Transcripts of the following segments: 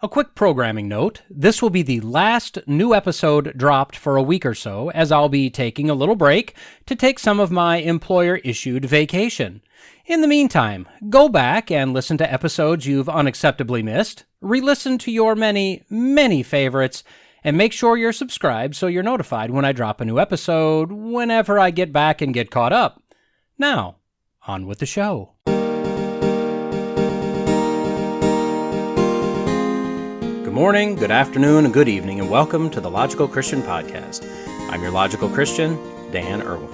A quick programming note, this will be the last new episode dropped for a week or so, as I'll be taking a little break to take some of my employer-issued vacation. In the meantime, go back and listen to episodes you've unacceptably missed, re-listen to your many, many favorites, and make sure you're subscribed so you're notified when I drop a new episode whenever I get back and get caught up. Now, on with the show. Good morning, good afternoon, and good evening, and welcome to the Logical Christian Podcast. I'm your Logical Christian, Dan Erwin.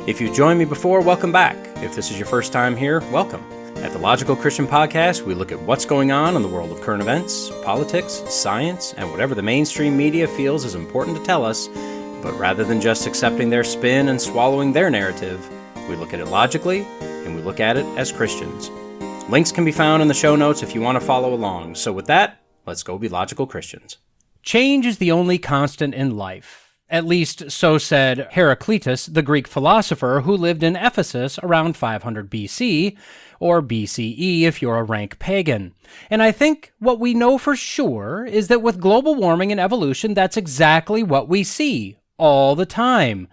If you've joined me before, welcome back. If this is your first time here, welcome. At the Logical Christian Podcast, we look at what's going on in the world of current events, politics, science, and whatever the mainstream media feels is important to tell us, but rather than just accepting their spin and swallowing their narrative, we look at it logically, and we look at it as Christians. Links can be found in the show notes if you want to follow along. So with that, let's go be logical Christians. Change is the only constant in life. At least so said Heraclitus, the Greek philosopher who lived in Ephesus around 500 BC, or BCE if you're a rank pagan. And I think what we know for sure is that with global warming and evolution, that's exactly what we see all the time.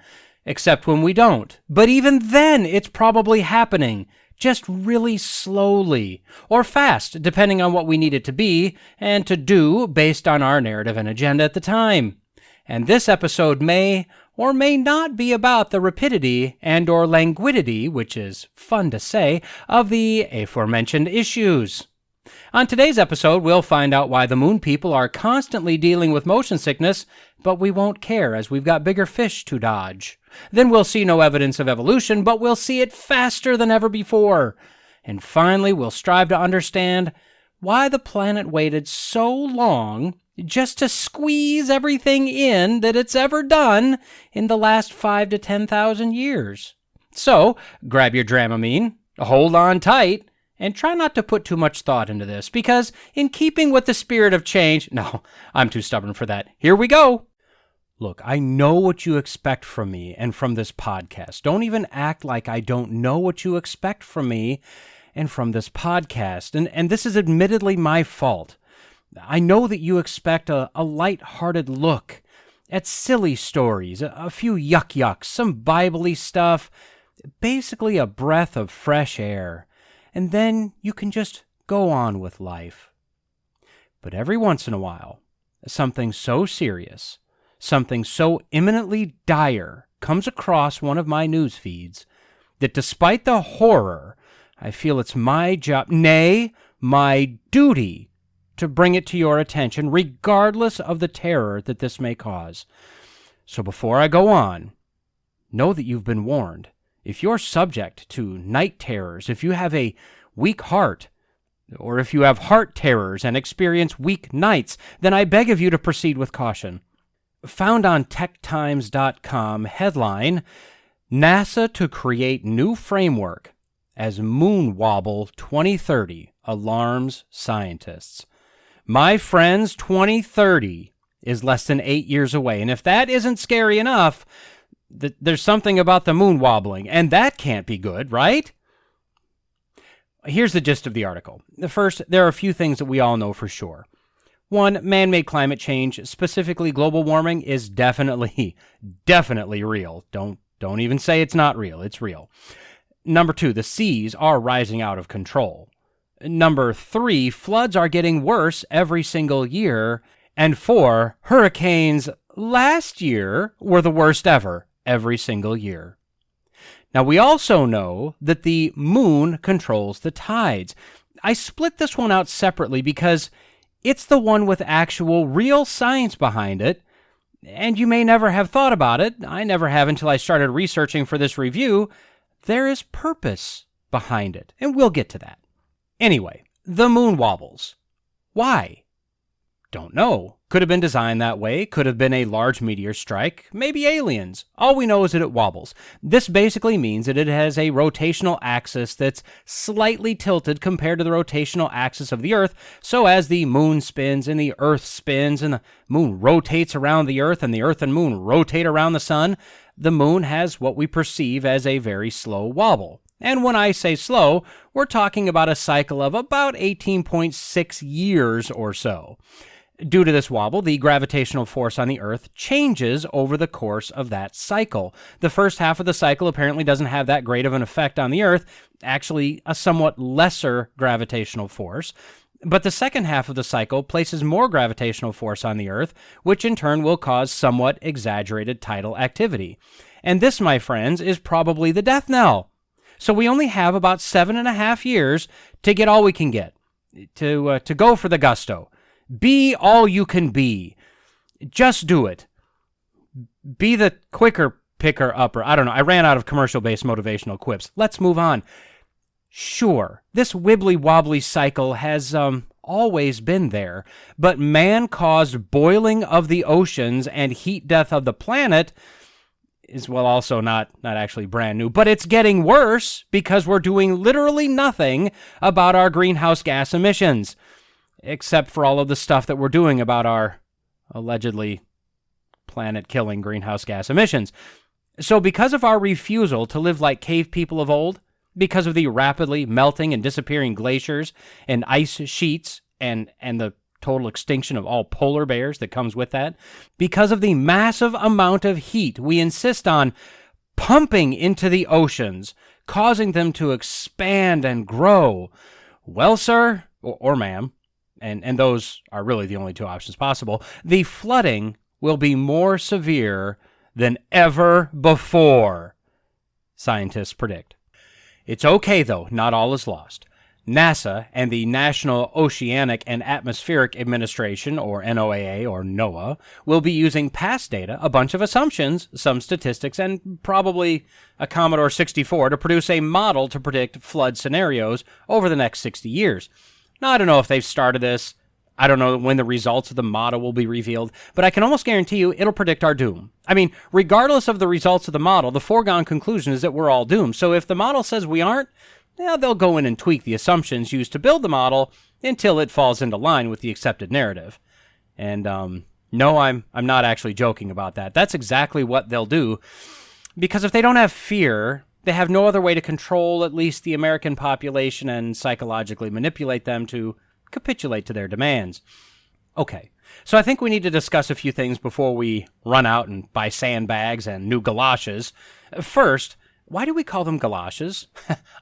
Except when we don't. But even then, it's probably happening. Just really slowly, or fast, depending on what we need it to be, and to do based on our narrative and agenda at the time. And this episode may or may not be about the rapidity and or languidity, which is fun to say, of the aforementioned issues. On today's episode, we'll find out why the moon people are constantly dealing with motion sickness, but we won't care as we've got bigger fish to dodge. Then we'll see no evidence of evolution, but we'll see it faster than ever before. And finally, we'll strive to understand why the planet waited so long just to squeeze everything in that it's ever done in the last 5,000 to 10,000 years. So, grab your Dramamine, hold on tight, and try not to put too much thought into this, because in keeping with the spirit of change... No, I'm too stubborn for that. Here we go! Look, I know what you expect from me and from this podcast. Don't even act like I don't know what you expect from me and from this podcast. And this is admittedly my fault. I know that you expect a light-hearted look at silly stories, a few yuck-yucks, some Bible-y stuff, basically a breath of fresh air. And then you can just go on with life. But every once in a while, something so serious, something so imminently dire comes across one of my news feeds that despite the horror, I feel it's my job, nay, my duty, to bring it to your attention, regardless of the terror that this may cause. So before I go on, know that you've been warned. If you're subject to night terrors, if you have a weak heart, or if you have heart terrors and experience weak nights, then I beg of you to proceed with caution. Found on techtimes.com, headline, NASA to create new framework as moon wobble 2030 alarms scientists. My friends, 2030 is less than 8 years away, and if that isn't scary enough, there's something about the moon wobbling, and that can't be good, right? Here's the gist of the article. First, there are a few things that we all know for sure. One, man-made climate change, specifically global warming, is definitely real. Don't even say it's not real. It's real. Number two, the seas are rising out of control. Number three, floods are getting worse every single year. And four, hurricanes last year were the worst ever every single year. Now, we also know that the moon controls the tides. I split this one out separately because it's the one with actual real science behind it, and you may never have thought about it. I never have until I started researching for this review. There is purpose behind it, and we'll get to that. Anyway, the moon wobbles. Why? Don't know. Could have been designed that way, could have been a large meteor strike, maybe aliens. All we know is that it wobbles. This basically means that it has a rotational axis that's slightly tilted compared to the rotational axis of the Earth, so as the moon spins and the Earth spins and the moon rotates around the Earth and the Earth and moon rotate around the sun, the moon has what we perceive as a very slow wobble. And when I say slow, we're talking about a cycle of about 18.6 years or so. Due to this wobble, the gravitational force on the Earth changes over the course of that cycle. The first half of the cycle apparently doesn't have that great of an effect on the Earth, actually a somewhat lesser gravitational force. But the second half of the cycle places more gravitational force on the Earth, which in turn will cause somewhat exaggerated tidal activity. And this, my friends, is probably the death knell. So we only have about 7.5 years to get all we can get, to go for the gusto. Be all you can be. Just do it. Be the quicker picker upper. I don't know. I ran out of commercial-based motivational quips. Let's move on. Sure, this wibbly-wobbly cycle has always been there, but man-caused boiling of the oceans and heat death of the planet is, well, also not actually brand new, but it's getting worse because we're doing literally nothing about our greenhouse gas emissions. Except for all of the stuff that we're doing about our allegedly planet-killing greenhouse gas emissions. So because of our refusal to live like cave people of old, because of the rapidly melting and disappearing glaciers and ice sheets and the total extinction of all polar bears that comes with that, because of the massive amount of heat we insist on pumping into the oceans, causing them to expand and grow, well, sir, or ma'am, and those are really the only two options possible, the flooding will be more severe than ever before, scientists predict. It's okay, though, not all is lost. NASA and the National Oceanic and Atmospheric Administration, or NOAA, or NOAA, will be using past data, a bunch of assumptions, some statistics, and probably a Commodore 64 to produce a model to predict flood scenarios over the next 60 years. Now, I don't know if they've started this. I don't know when the results of the model will be revealed, but I can almost guarantee you it'll predict our doom. I mean, regardless of the results of the model, the foregone conclusion is that we're all doomed. So if the model says we aren't, they'll go in and tweak the assumptions used to build the model until it falls into line with the accepted narrative. And no, I'm not actually joking about that. That's exactly what they'll do, because if they don't have fear, they have no other way to control at least the American population and psychologically manipulate them to capitulate to their demands. Okay, so I think we need to discuss a few things before we run out and buy sandbags and new galoshes. First, why do we call them galoshes?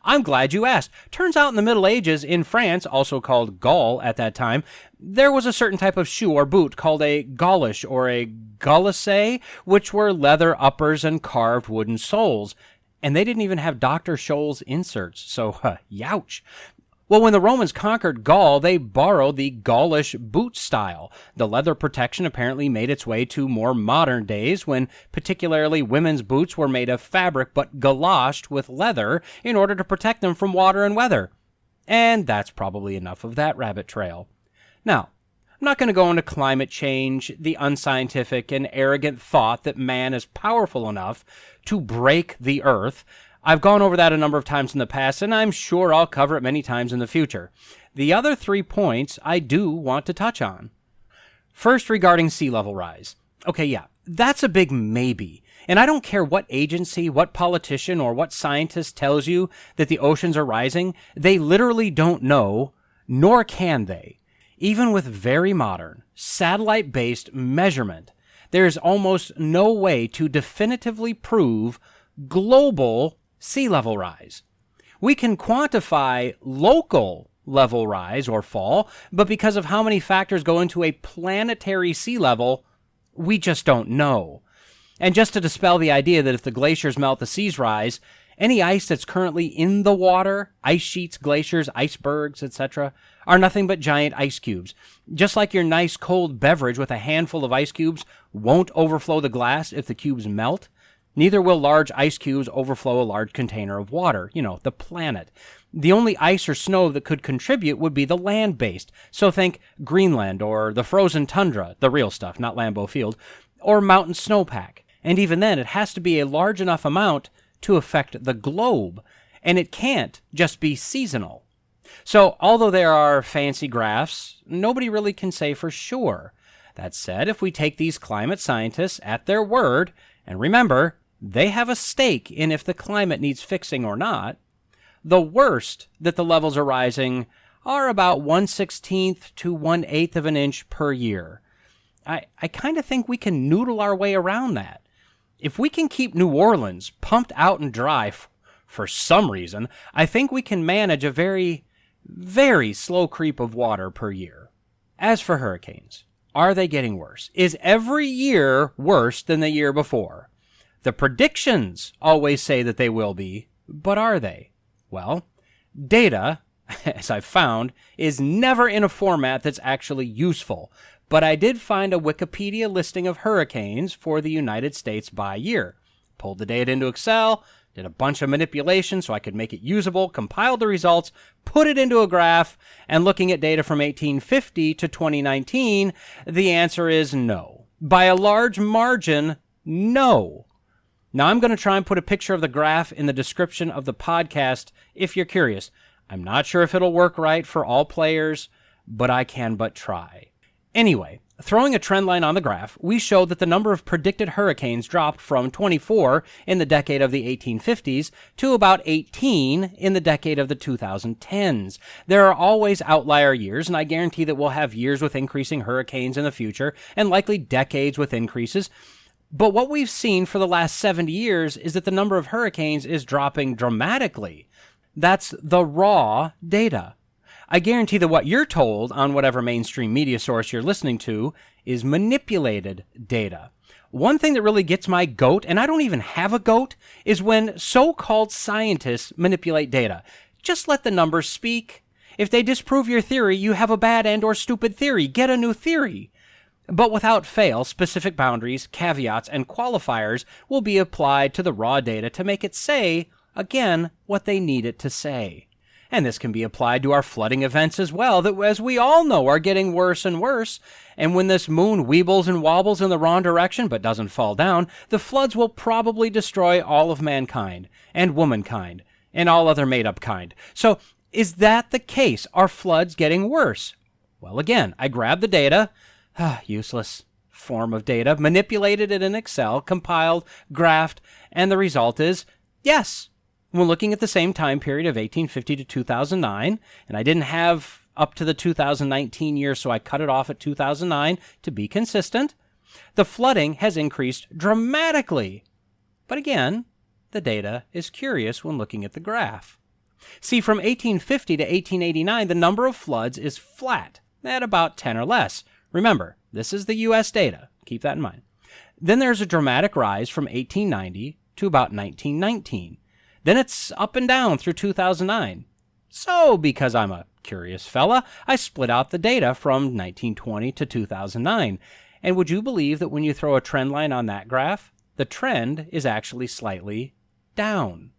I'm glad you asked. Turns out in the Middle Ages in France, also called Gaul at that time, there was a certain type of shoe or boot called a gaulish or a gaulisset, which were leather uppers and carved wooden soles. And they didn't even have Dr. Scholl's inserts, so youch. Well, when the Romans conquered Gaul, they borrowed the Gaulish boot style. The leather protection apparently made its way to more modern days when particularly women's boots were made of fabric but galoshed with leather in order to protect them from water and weather. And that's probably enough of that rabbit trail. Now, I'm not going to go into climate change, the unscientific and arrogant thought that man is powerful enough to break the earth. I've gone over that a number of times in the past, and I'm sure I'll cover it many times in the future. The other 3 points I do want to touch on. First, regarding sea level rise. Okay, yeah, that's a big maybe. And I don't care what agency, what politician, or what scientist tells you that the oceans are rising. They literally don't know, nor can they. Even with very modern, satellite-based measurement, there's almost no way to definitively prove global sea level rise. We can quantify local level rise or fall, but because of how many factors go into a planetary sea level, we just don't know. And just to dispel the idea that if the glaciers melt, the seas rise, any ice that's currently in the water, ice sheets, glaciers, icebergs, etc., are nothing but giant ice cubes. Just like your nice cold beverage with a handful of ice cubes won't overflow the glass if the cubes melt, neither will large ice cubes overflow a large container of water, the planet. The only ice or snow that could contribute would be the land-based. So think Greenland or the frozen tundra, the real stuff, not Lambeau Field, or mountain snowpack. And even then, it has to be a large enough amount to affect the globe, and it can't just be seasonal. So, although there are fancy graphs, nobody really can say for sure. That said, if we take these climate scientists at their word, and remember, they have a stake in if the climate needs fixing or not, The worst that the levels are rising are about 1/16 to 1/8 of an inch per year. I kind of think we can noodle our way around that. If we can keep New Orleans pumped out and dry for some reason, I think we can manage a very, very slow creep of water per year. As for hurricanes, are they getting worse? Is every year worse than the year before? The predictions always say that they will be, but are they? Well, data, as I've found, is never in a format that's actually useful. But I did find a Wikipedia listing of hurricanes for the United States by year. Pulled the data into Excel, did a bunch of manipulation so I could make it usable, compiled the results, put it into a graph, and looking at data from 1850 to 2019, the answer is no. By a large margin, no. Now I'm going to try and put a picture of the graph in the description of the podcast if you're curious. I'm not sure if it'll work right for all players, but I can but try. Anyway, throwing a trend line on the graph, we showed that the number of predicted hurricanes dropped from 24 in the decade of the 1850s to about 18 in the decade of the 2010s. There are always outlier years, and I guarantee that we'll have years with increasing hurricanes in the future, and likely decades with increases. But what we've seen for the last 70 years is that the number of hurricanes is dropping dramatically. That's the raw data. I guarantee that what you're told on whatever mainstream media source you're listening to is manipulated data. One thing that really gets my goat, and I don't even have a goat, is when so-called scientists manipulate data. Just let the numbers speak. If they disprove your theory, you have a bad and or stupid theory. Get a new theory. But without fail, specific boundaries, caveats, and qualifiers will be applied to the raw data to make it say, again, what they need it to say. And this can be applied to our flooding events as well, that, as we all know, are getting worse and worse. And when this moon weebles and wobbles in the wrong direction but doesn't fall down, the floods will probably destroy all of mankind, and womankind, and all other made-up kind. So, is that the case? Are floods getting worse? Well, again, I grabbed the data, useless form of data, manipulated it in Excel, compiled, graphed, and the result is yes. When looking at the same time period of 1850 to 2009, and I didn't have up to the 2019 year, so I cut it off at 2009 to be consistent, the flooding has increased dramatically. But again, the data is curious when looking at the graph. See, from 1850 to 1889, the number of floods is flat, at about 10 or less. Remember, this is the U.S. data. Keep that in mind. Then there's a dramatic rise from 1890 to about 1919. Then it's up and down through 2009. So, because I'm a curious fella, I split out the data from 1920 to 2009. And would you believe that when you throw a trend line on that graph, the trend is actually slightly down?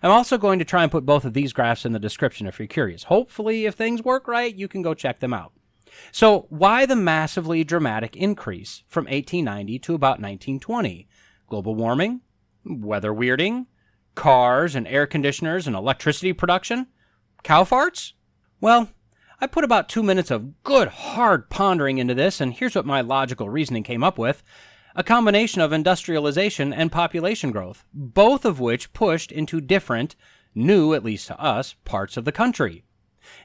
I'm also going to try and put both of these graphs in the description if you're curious. Hopefully, if things work right, you can go check them out. So, why the massively dramatic increase from 1890 to about 1920? Global warming? Weather weirding? Cars and air conditioners and electricity production? Cow farts? Well, I put about 2 minutes of good, hard pondering into this, and here's what my logical reasoning came up with. A combination of industrialization and population growth, both of which pushed into different, new, at least to us, parts of the country.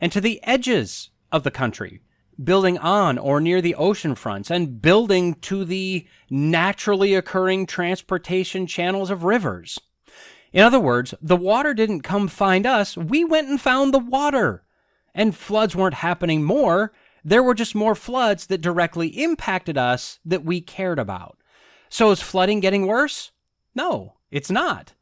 And to the edges of the country, building on or near the ocean fronts, and building to the naturally occurring transportation channels of rivers. In other words, the water didn't come find us, we went and found the water. And floods weren't happening more, there were just more floods that directly impacted us that we cared about. So is flooding getting worse? No, it's not.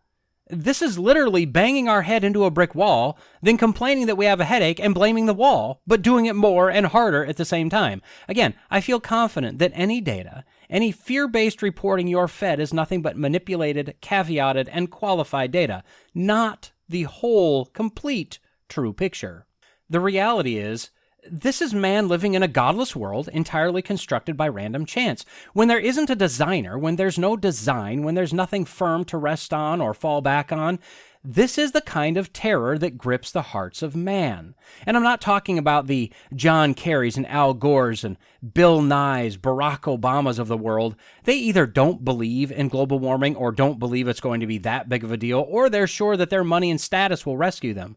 This is literally banging our head into a brick wall, then complaining that we have a headache and blaming the wall, but doing it more and harder at the same time. Again, I feel confident that any data, any fear-based reporting you're fed is nothing but manipulated, caveated, and qualified data, not the whole, complete, true picture. The reality is, this is man living in a godless world entirely constructed by random chance. When there isn't a designer, when there's no design, when there's nothing firm to rest on or fall back on, This is the kind of terror that grips the hearts of man. And I'm not talking about the John Kerrys and Al Gores and Bill Nyes, Barack Obamas of the world. They either don't believe in global warming or don't believe it's going to be that big of a deal, or they're sure that their money and status will rescue them.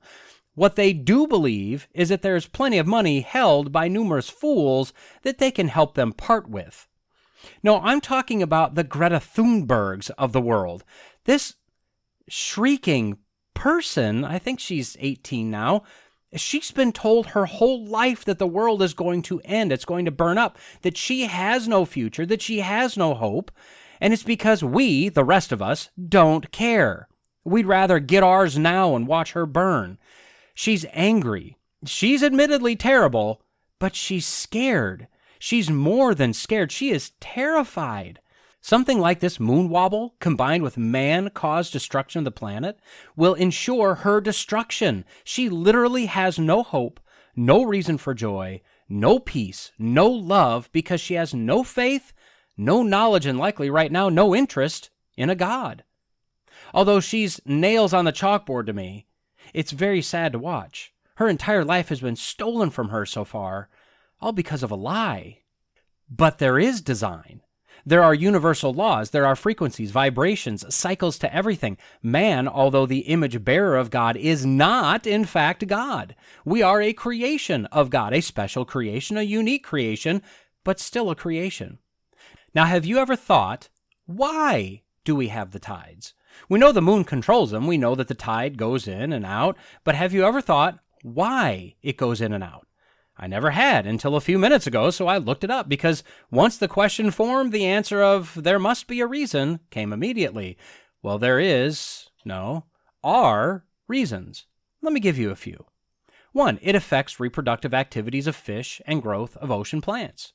What they do believe is that there's plenty of money held by numerous fools that they can help them part with. No, I'm talking about the Greta Thunbergs of the world. This shrieking person, I think she's 18 now, she's been told her whole life that the world is going to end, it's going to burn up, that she has no future, that she has no hope, and it's because we, the rest of us, don't care. We'd rather get ours now and watch her burn. She's angry. She's admittedly terrible, but she's scared. She's more than scared. She is terrified. Something like this moon wobble, combined with man-caused destruction of the planet, will ensure her destruction. She literally has no hope, no reason for joy, no peace, no love, because she has no faith, no knowledge, and likely right now no interest in a God. Although she's nails on the chalkboard to me, it's very sad to watch. Her entire life has been stolen from her so far, all because of a lie. But there is design. There are universal laws, there are frequencies, vibrations, cycles to everything. Man, although the image bearer of God, is not, in fact, God. We are a creation of God, a special creation, a unique creation, but still a creation. Now, have you ever thought, why do we have the tides? We know the moon controls them, we know that the tide goes in and out, but have you ever thought why it goes in and out? I never had until a few minutes ago, so I looked it up, because once the question formed, the answer of there must be a reason came immediately. Well, are reasons. Let me give you a few. 1, it affects reproductive activities of fish and growth of ocean plants.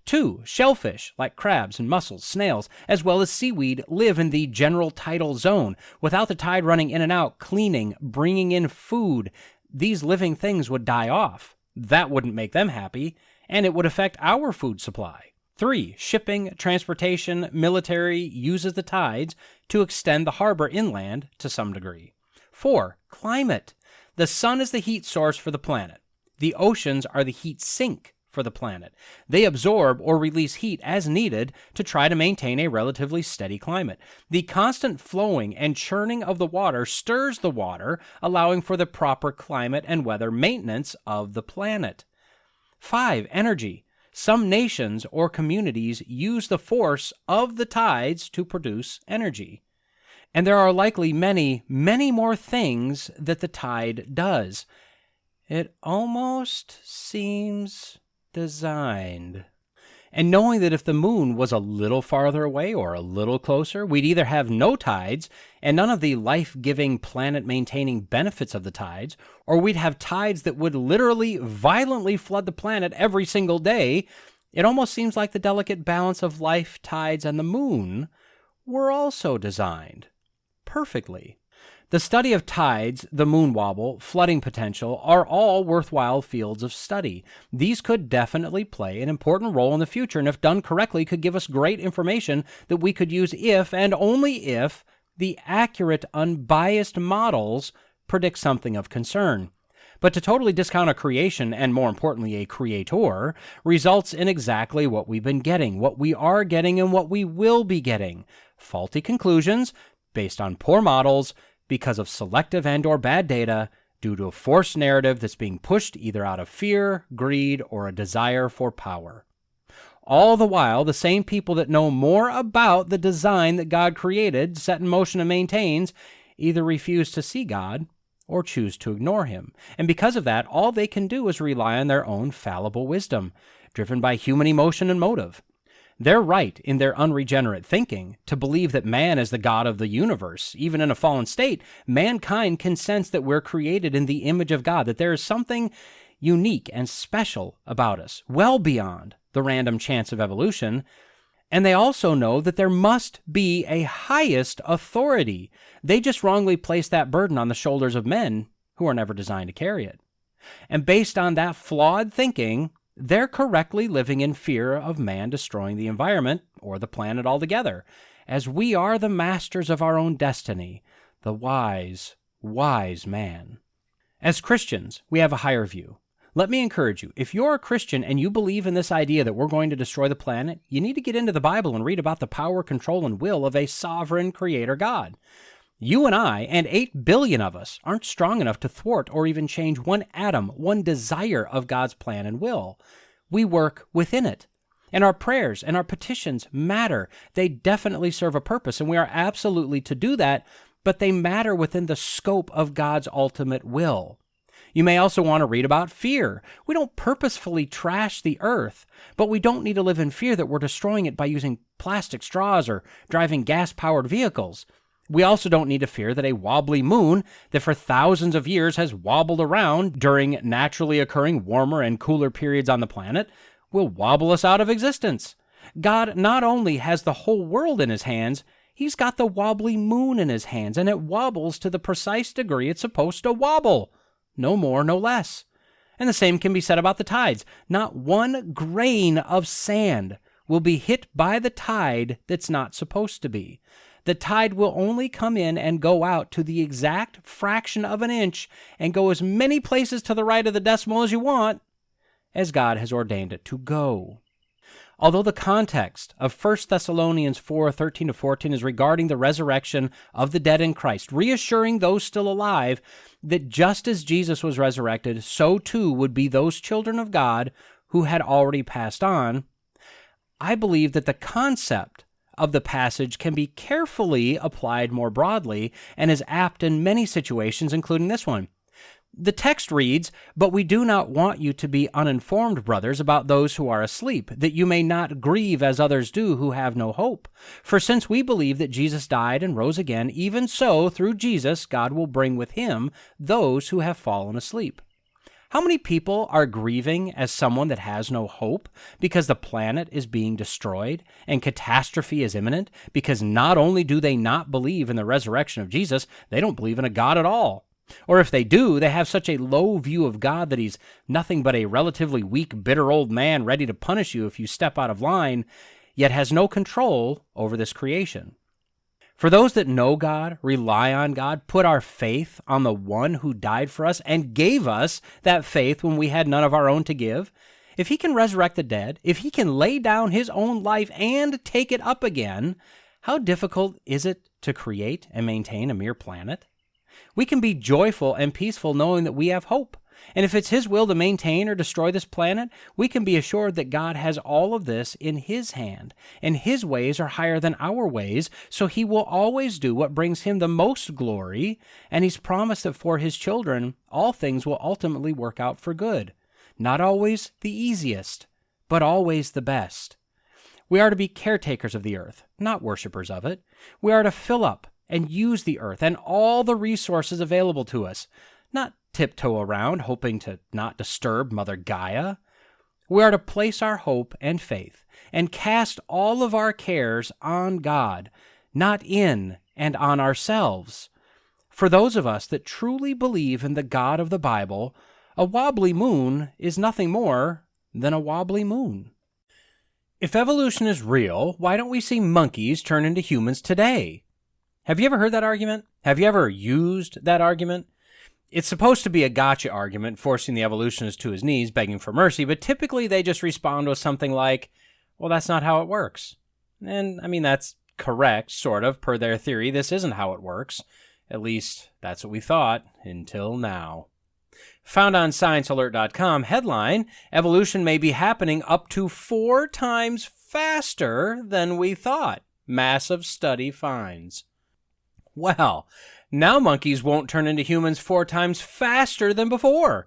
2, shellfish, like crabs and mussels, snails, as well as seaweed, live in the general tidal zone. Without the tide running in and out, cleaning, bringing in food, these living things would die off. That wouldn't make them happy, and it would affect our food supply. 3, shipping, transportation, military uses the tides to extend the harbor inland to some degree. 4, climate. The sun is the heat source for the planet. The oceans are the heat sink for the planet. They absorb or release heat as needed to try to maintain a relatively steady climate. The constant flowing and churning of the water stirs the water, allowing for the proper climate and weather maintenance of the planet. 5, energy. Some nations or communities use the force of the tides to produce energy. And there are likely many, many more things that the tide does. It almost seems designed. And knowing that if the moon was a little farther away or a little closer, we'd either have no tides and none of the life-giving, planet-maintaining benefits of the tides, or we'd have tides that would literally violently flood the planet every single day. It almost seems like the delicate balance of life, tides, and the moon were also designed perfectly. The study of tides, the moon wobble, flooding potential are all worthwhile fields of study. These could definitely play an important role in the future, and if done correctly, could give us great information that we could use if, and only if, the accurate, unbiased models predict something of concern. But to totally discount a creation, and more importantly a creator, results in exactly what we've been getting, what we are getting, and what we will be getting. Faulty conclusions based on poor models, because of selective and or bad data, due to a forced narrative that's being pushed either out of fear, greed, or a desire for power. All the while, the same people that know more about the design that God created, set in motion, and maintains, either refuse to see God or choose to ignore him. And because of that, all they can do is rely on their own fallible wisdom, driven by human emotion and motive. They're right in their unregenerate thinking to believe that man is the God of the universe. Even in a fallen state, mankind can sense that we're created in the image of God, that there is something unique and special about us, well beyond the random chance of evolution. And they also know that there must be a highest authority. They just wrongly place that burden on the shoulders of men who are never designed to carry it. And based on that flawed thinking, they're correctly living in fear of man destroying the environment or the planet altogether, as we are the masters of our own destiny, the wise wise man. As Christians, we have a higher view. Let me encourage you, if you're a Christian and you believe in this idea that we're going to destroy the planet, you need to get into the Bible and read about the power, control, and will of a sovereign creator God. You and I, and 8 billion of us, aren't strong enough to thwart or even change one atom, one desire of God's plan and will. We work within it. And our prayers and our petitions matter. They definitely serve a purpose, and we are absolutely to do that, but they matter within the scope of God's ultimate will. You may also want to read about fear. We don't purposefully trash the earth, but we don't need to live in fear that we're destroying it by using plastic straws or driving gas-powered vehicles. We also don't need to fear that a wobbly moon that for thousands of years has wobbled around during naturally occurring warmer and cooler periods on the planet will wobble us out of existence. God not only has the whole world in his hands, he's got the wobbly moon in his hands, and it wobbles to the precise degree it's supposed to wobble. No more, no less. And the same can be said about the tides. Not one grain of sand will be hit by the tide that's not supposed to be. The tide will only come in and go out to the exact fraction of an inch and go as many places to the right of the decimal as you want, as God has ordained it to go. Although the context of 1 Thessalonians 4:13-14 is regarding the resurrection of the dead in Christ, reassuring those still alive that just as Jesus was resurrected, so too would be those children of God who had already passed on, I believe that the concept of the passage can be carefully applied more broadly and is apt in many situations, including this one. The text reads, "But we do not want you to be uninformed, brothers, about those who are asleep, that you may not grieve as others do who have no hope. For since we believe that Jesus died and rose again, even so, through Jesus, God will bring with him those who have fallen asleep." How many people are grieving as someone that has no hope because the planet is being destroyed and catastrophe is imminent? Because not only do they not believe in the resurrection of Jesus, they don't believe in a God at all. Or if they do, they have such a low view of God that he's nothing but a relatively weak, bitter old man ready to punish you if you step out of line, yet has no control over this creation. For those that know God, rely on God, put our faith on the one who died for us and gave us that faith when we had none of our own to give, if he can resurrect the dead, if he can lay down his own life and take it up again, how difficult is it to create and maintain a mere planet? We can be joyful and peaceful knowing that we have hope. And if it's his will to maintain or destroy this planet, we can be assured that God has all of this in his hand, and his ways are higher than our ways, so he will always do what brings him the most glory, and he's promised that for his children, all things will ultimately work out for good. Not always the easiest, but always the best. We are to be caretakers of the earth, not worshipers of it. We are to fill up and use the earth and all the resources available to us, not tiptoe around hoping to not disturb Mother Gaia. We are to place our hope and faith and cast all of our cares on God, not in and on ourselves. For those of us that truly believe in the God of the Bible, a wobbly moon is nothing more than a wobbly moon. If evolution is real, why don't we see monkeys turn into humans today? Have you ever heard that argument? Have you ever used that argument? It's supposed to be a gotcha argument, forcing the evolutionist to his knees, begging for mercy, but typically they just respond with something like, well, that's not how it works. And, that's correct, sort of, per their theory. This isn't how it works. At least, that's what we thought, until now. Found on ScienceAlert.com, headline, "Evolution may be happening up to 4 times faster than we thought. Massive study finds." Well, now monkeys won't turn into humans 4 times faster than before.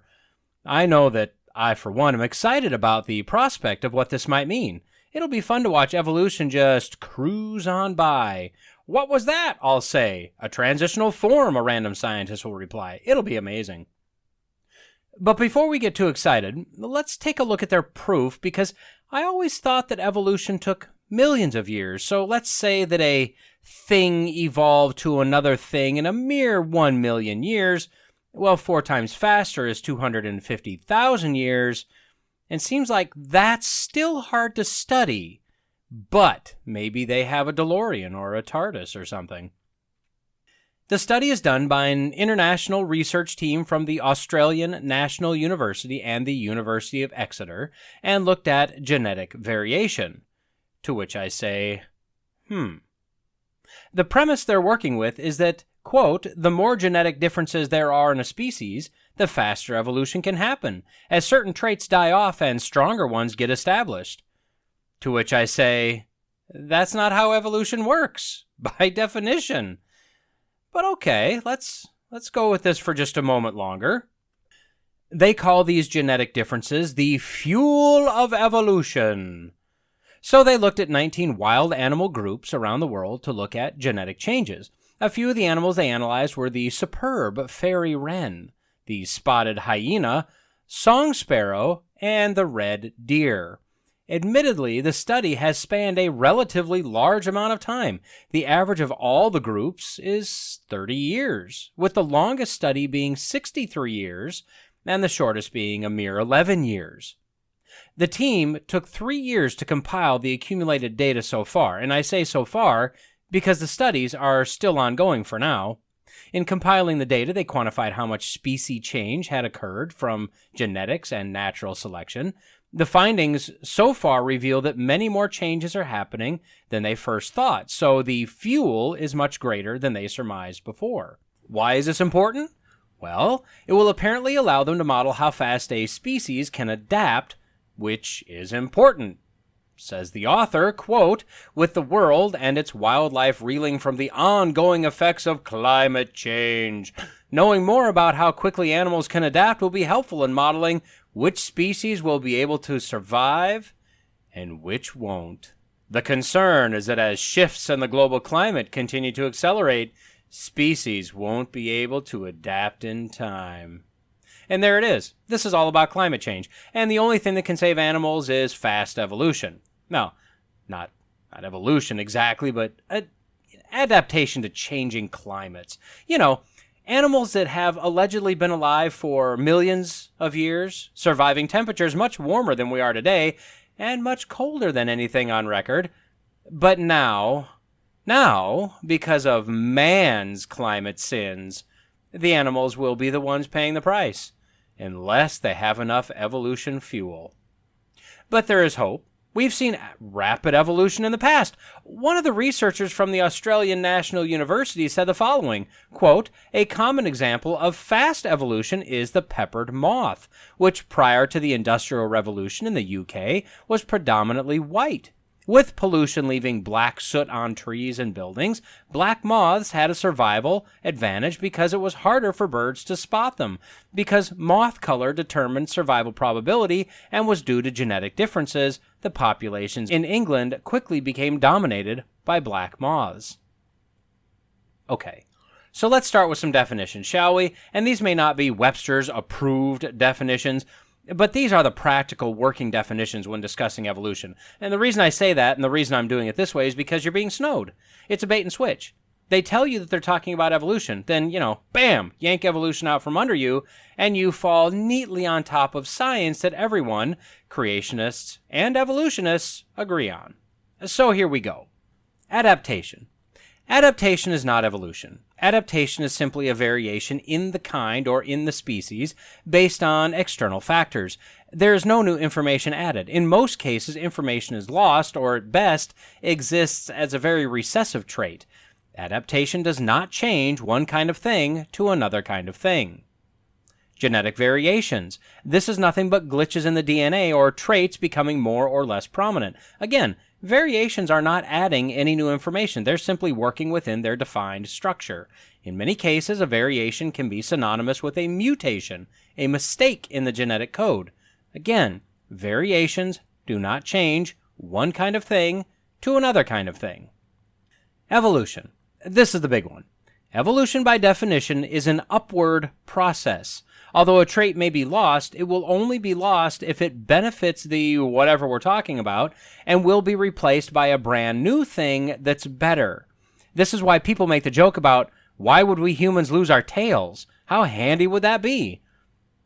I know that I, for one, am excited about the prospect of what this might mean. It'll be fun to watch evolution just cruise on by. "What was that?" I'll say. "A transitional form," a random scientist will reply. It'll be amazing. But before we get too excited, let's take a look at their proof, because I always thought that evolution took millions of years. So let's say that a thing evolved to another thing in a mere 1 million years. Well, 4 times faster is 250,000 years, and seems like that's still hard to study. But maybe they have a DeLorean or a TARDIS or something. The study is done by an international research team from the Australian National University and the University of Exeter and looked at genetic variation. To which I say, The premise they're working with is that, quote, the more genetic differences there are in a species, the faster evolution can happen, as certain traits die off and stronger ones get established. To which I say, that's not how evolution works, by definition. But okay, let's go with this for just a moment longer. They call these genetic differences the fuel of evolution. So they looked at 19 wild animal groups around the world to look at genetic changes. A few of the animals they analyzed were the superb fairy wren, the spotted hyena, song sparrow, and the red deer. Admittedly, the study has spanned a relatively large amount of time. The average of all the groups is 30 years, with the longest study being 63 years and the shortest being a mere 11 years. The team took 3 years to compile the accumulated data so far, and I say so far because the studies are still ongoing for now. In compiling the data, they quantified how much species change had occurred from genetics and natural selection. The findings so far reveal that many more changes are happening than they first thought, so the fuel is much greater than they surmised before. Why is this important? Well, it will apparently allow them to model how fast a species can adapt, which is important. Says the author, quote, with the world and its wildlife reeling from the ongoing effects of climate change, knowing more about how quickly animals can adapt will be helpful in modeling which species will be able to survive and which won't. The concern is that as shifts in the global climate continue to accelerate, species won't be able to adapt in time. And there it is. This is all about climate change. And the only thing that can save animals is fast evolution. No, not evolution exactly, but adaptation to changing climates. You know, animals that have allegedly been alive for millions of years, surviving temperatures much warmer than we are today, and much colder than anything on record. But now, because of man's climate sins, the animals will be the ones paying the price, unless they have enough evolution fuel. But there is hope. We've seen rapid evolution in the past. One of the researchers from the Australian National University said the following, quote, a common example of fast evolution is the peppered moth, which prior to the Industrial Revolution in the UK was predominantly white. With pollution leaving black soot on trees and buildings, black moths had a survival advantage because it was harder for birds to spot them, because moth color determined survival probability and was due to genetic differences. The populations in England quickly became dominated by black moths. Okay, so let's start with some definitions, shall we? And these may not be Webster's approved definitions, but these are the practical working definitions when discussing evolution. And the reason I say that, and the reason I'm doing it this way, is because you're being snowed. It's a bait and switch. They tell you that they're talking about evolution, then, bam, yank evolution out from under you, and you fall neatly on top of science that everyone, creationists and evolutionists, agree on. So here we go. Adaptation. Adaptation is not evolution. Adaptation is simply a variation in the kind or in the species based on external factors. There is no new information added. In most cases, information is lost or, at best, exists as a very recessive trait. Adaptation does not change one kind of thing to another kind of thing. Genetic variations. This is nothing but glitches in the DNA or traits becoming more or less prominent. Again, variations are not adding any new information. They're simply working within their defined structure. In many cases, a variation can be synonymous with a mutation, a mistake in the genetic code. Again, variations do not change one kind of thing to another kind of thing. Evolution. This is the big one. Evolution, by definition, is an upward process. Although a trait may be lost, it will only be lost if it benefits the whatever we're talking about and will be replaced by a brand new thing that's better. This is why people make the joke about, why would we humans lose our tails? How handy would that be?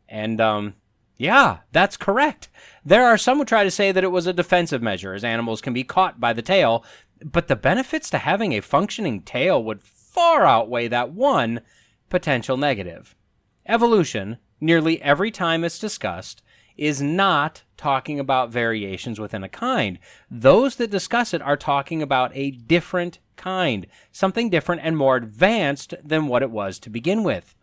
And, yeah, that's correct. There are some who try to say that it was a defensive measure, as animals can be caught by the tail, but the benefits to having a functioning tail would far outweigh that one potential negative. Evolution, nearly every time it's discussed, is not talking about variations within a kind. Those that discuss it are talking about a different kind, something different and more advanced than what it was to begin with.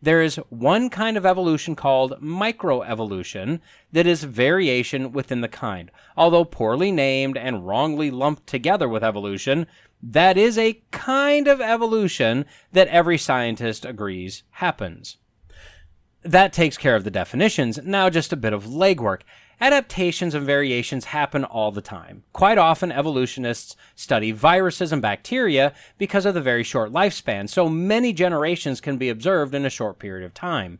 There is one kind of evolution called microevolution that is variation within the kind. Although poorly named and wrongly lumped together with evolution, that is a kind of evolution that every scientist agrees happens. That takes care of the definitions. Now just a bit of legwork. Adaptations and variations happen all the time. Quite often, evolutionists study viruses and bacteria because of the very short lifespan, so many generations can be observed in a short period of time.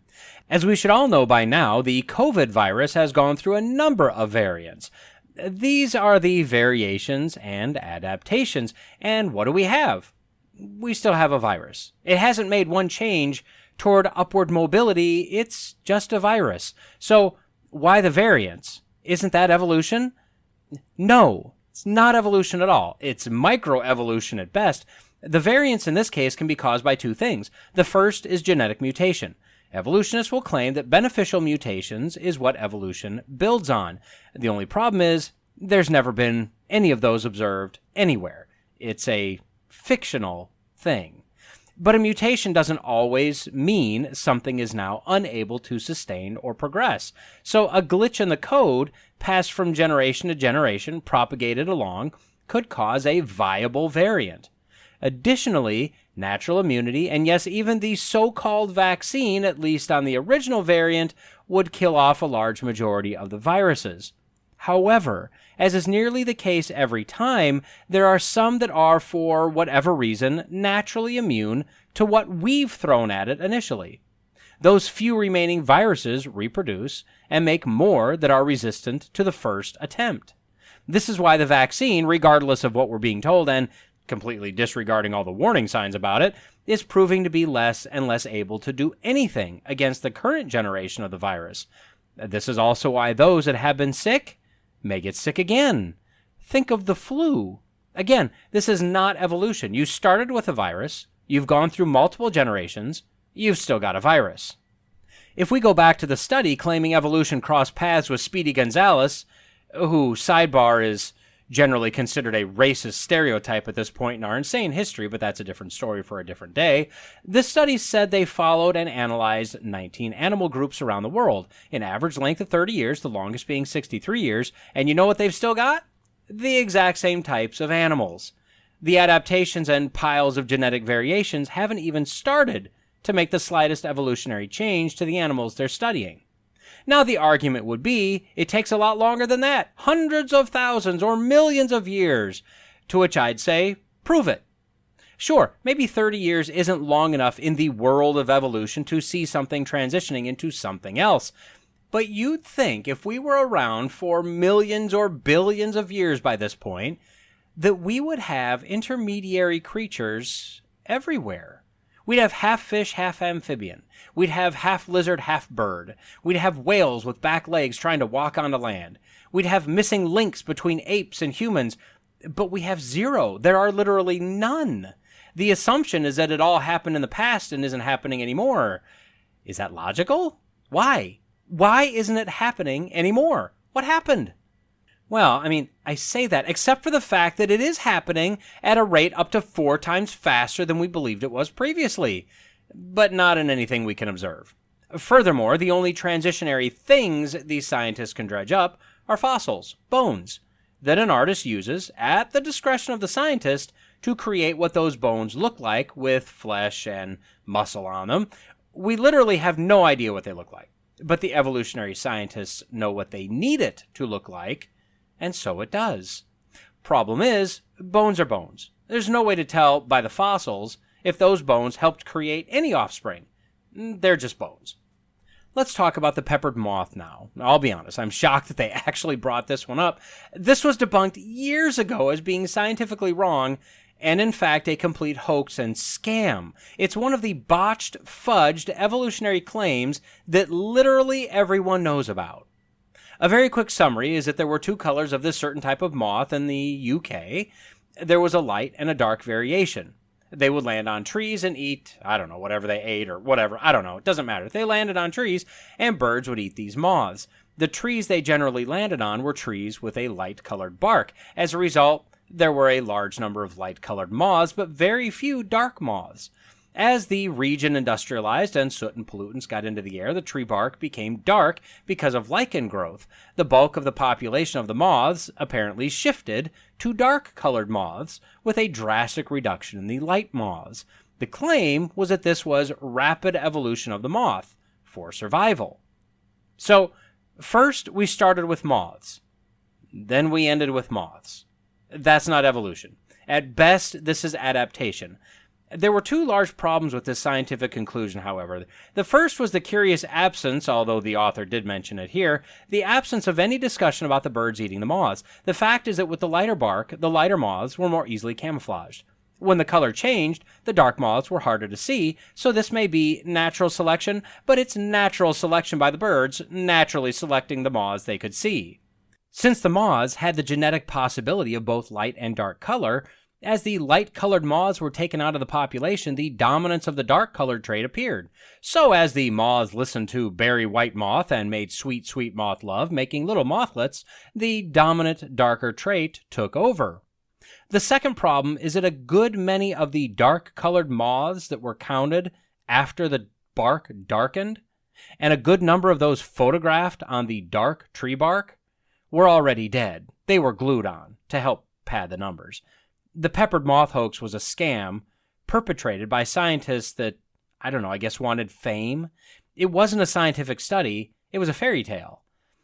As we should all know by now, the COVID virus has gone through a number of variants. These are the variations and adaptations. And what do we have? We still have a virus. It hasn't made one change toward upward mobility. It's just a virus. So why the variance? Isn't that evolution? No, it's not evolution at all. It's microevolution at best. The variance in this case can be caused by two things. The first is genetic mutation. Evolutionists will claim that beneficial mutations is what evolution builds on. The only problem is there's never been any of those observed anywhere. It's a fictional thing. But a mutation doesn't always mean something is now unable to sustain or progress. So a glitch in the code, passed from generation to generation, propagated along, could cause a viable variant. Additionally, natural immunity, and yes, even the so-called vaccine, at least on the original variant, would kill off a large majority of the viruses. However, as is nearly the case every time, there are some that are, for whatever reason, naturally immune to what we've thrown at it initially. Those few remaining viruses reproduce and make more that are resistant to the first attempt. This is why the vaccine, regardless of what we're being told and completely disregarding all the warning signs about it, is proving to be less and less able to do anything against the current generation of the virus. This is also why those that have been sick may get sick again. Think of the flu. Again, this is not evolution. You started with a virus, you've gone through multiple generations, you've still got a virus. If we go back to the study claiming evolution crossed paths with Speedy Gonzales, who, sidebar, is generally considered a racist stereotype at this point in our insane history, but that's a different story for a different day. This study said they followed and analyzed 19 animal groups around the world, an average length of 30 years, the longest being 63 years, and you know what they've still got? The exact same types of animals. The adaptations and piles of genetic variations haven't even started to make the slightest evolutionary change to the animals they're studying. Now, the argument would be, it takes a lot longer than that, hundreds of thousands or millions of years, to which I'd say, prove it. Sure, maybe 30 years isn't long enough in the world of evolution to see something transitioning into something else, but you'd think if we were around for millions or billions of years by this point, that we would have intermediary creatures everywhere. We'd have half fish, half amphibian. We'd have half lizard, half bird. We'd have whales with back legs trying to walk onto land. We'd have missing links between apes and humans, but we have zero. There are literally none. The assumption is that it all happened in the past and isn't happening anymore. Is that logical? Why? Why isn't it happening anymore? What happened? Well, I say that, except for the fact that it is happening at a rate up to 4 times faster than we believed it was previously, but not in anything we can observe. Furthermore, the only transitionary things these scientists can dredge up are fossils, bones, that an artist uses, at the discretion of the scientist, to create what those bones look like with flesh and muscle on them. We literally have no idea what they look like, but the evolutionary scientists know what they need it to look like, and so it does. Problem is, bones are bones. There's no way to tell by the fossils if those bones helped create any offspring. They're just bones. Let's talk about the peppered moth now. I'll be honest, I'm shocked that they actually brought this one up. This was debunked years ago as being scientifically wrong, and in fact a complete hoax and scam. It's one of the botched, fudged evolutionary claims that literally everyone knows about. A very quick summary is that there were 2 colors of this certain type of moth in the UK. There was a light and a dark variation. They would land on trees and eat, I don't know, whatever they ate or whatever. I don't know. It doesn't matter. They landed on trees, and birds would eat these moths. The trees they generally landed on were trees with a light-colored bark. As a result, there were a large number of light-colored moths, but very few dark moths. As the region industrialized and soot and pollutants got into the air, the tree bark became dark because of lichen growth. The bulk of the population of the moths apparently shifted to dark-colored moths, with a drastic reduction in the light moths. The claim was that this was rapid evolution of the moth for survival. So, first we started with moths. Then we ended with moths. That's not evolution. At best, this is adaptation. There were two large problems with this scientific conclusion, however. The first was the curious absence, although the author did mention it here, the absence of any discussion about the birds eating the moths. The fact is that with the lighter bark, the lighter moths were more easily camouflaged. When the color changed, the dark moths were harder to see, so this may be natural selection, but it's natural selection by the birds, naturally selecting the moths they could see. Since the moths had the genetic possibility of both light and dark color, as the light-colored moths were taken out of the population, the dominance of the dark-colored trait appeared. So as the moths listened to Berry White Moth and made sweet, sweet moth love, making little mothlets, the dominant darker trait took over. The second problem is that a good many of the dark-colored moths that were counted after the bark darkened, and a good number of those photographed on the dark tree bark, were already dead. They were glued on to help pad the numbers. The peppered moth hoax was a scam perpetrated by scientists that, I guess wanted fame. It wasn't a scientific study, it was a fairy tale.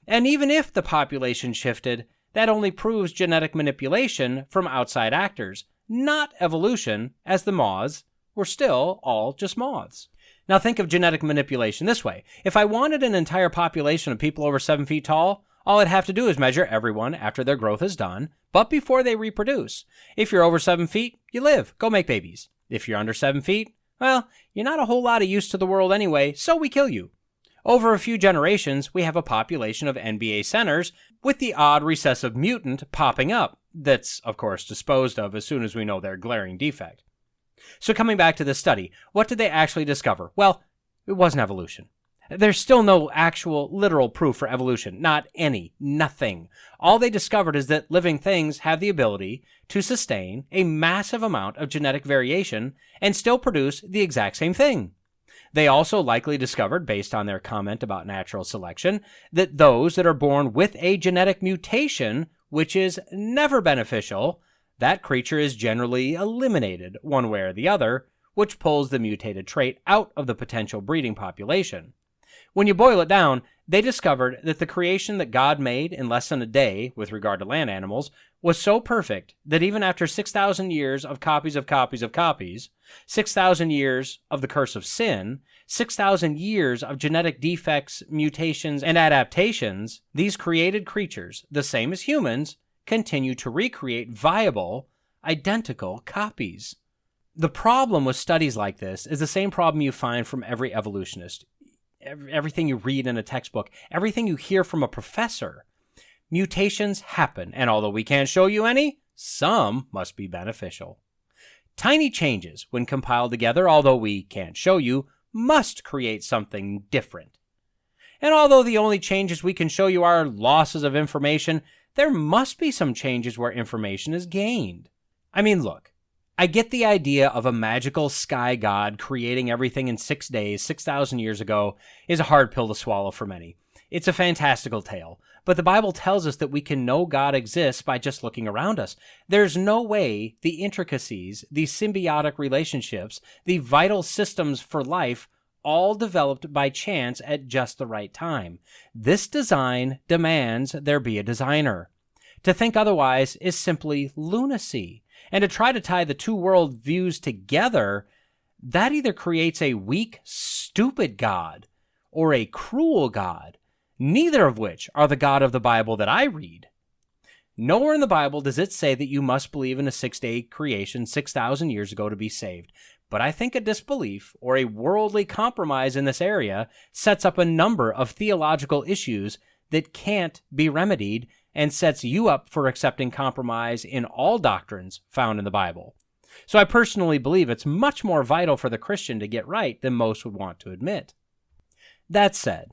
And even if the population shifted, that only proves genetic manipulation from outside actors, not evolution, as the moths were still all just moths. Now think of genetic manipulation this way. If I wanted an entire population of people over 7 feet tall, all I'd have to do is measure everyone after their growth is done, but before they reproduce. If you're over 7 feet, you live. Go make babies. If you're under 7 feet, well, you're not a whole lot of use to the world anyway, so we kill you. Over a few generations, we have a population of NBA centers with the odd recessive mutant popping up. That's, of course, disposed of as soon as we know their glaring defect. So coming back to this study, what did they actually discover? Well, it wasn't evolution. There's still no actual literal proof for evolution. Not any. Nothing. All they discovered is that living things have the ability to sustain a massive amount of genetic variation and still produce the exact same thing. They also likely discovered, based on their comment about natural selection, that those that are born with a genetic mutation, which is never beneficial, that creature is generally eliminated one way or the other, which pulls the mutated trait out of the potential breeding population. When you boil it down, they discovered that the creation that God made in less than a day with regard to land animals was so perfect that even after 6,000 years of copies, 6,000 years of the curse of sin, 6,000 years of genetic defects, mutations, and adaptations, these created creatures, the same as humans, continue to recreate viable, identical copies. The problem with studies like this is the same problem you find from every evolutionist. Everything you read in a textbook, everything you hear from a professor. Mutations happen, and although we can't show you any, some must be beneficial. Tiny changes, when compiled together, although we can't show you, must create something different. And although the only changes we can show you are losses of information, there must be some changes where information is gained. I mean, look. I get the idea of a magical sky god creating everything in 6 days, 6,000 years ago, is a hard pill to swallow for many. It's a fantastical tale, but the Bible tells us that we can know God exists by just looking around us. There's no way the intricacies, the symbiotic relationships, the vital systems for life all developed by chance at just the right time. This design demands there be a designer. To think otherwise is simply lunacy. And to try to tie the two world views together, that either creates a weak, stupid God or a cruel God, neither of which are the God of the Bible that I read. Nowhere in the Bible does it say that you must believe in a 6-day creation 6,000 years ago to be saved. But I think a disbelief or a worldly compromise in this area sets up a number of theological issues that can't be remedied and sets you up for accepting compromise in all doctrines found in the Bible. So I personally believe it's much more vital for the Christian to get right than most would want to admit. That said,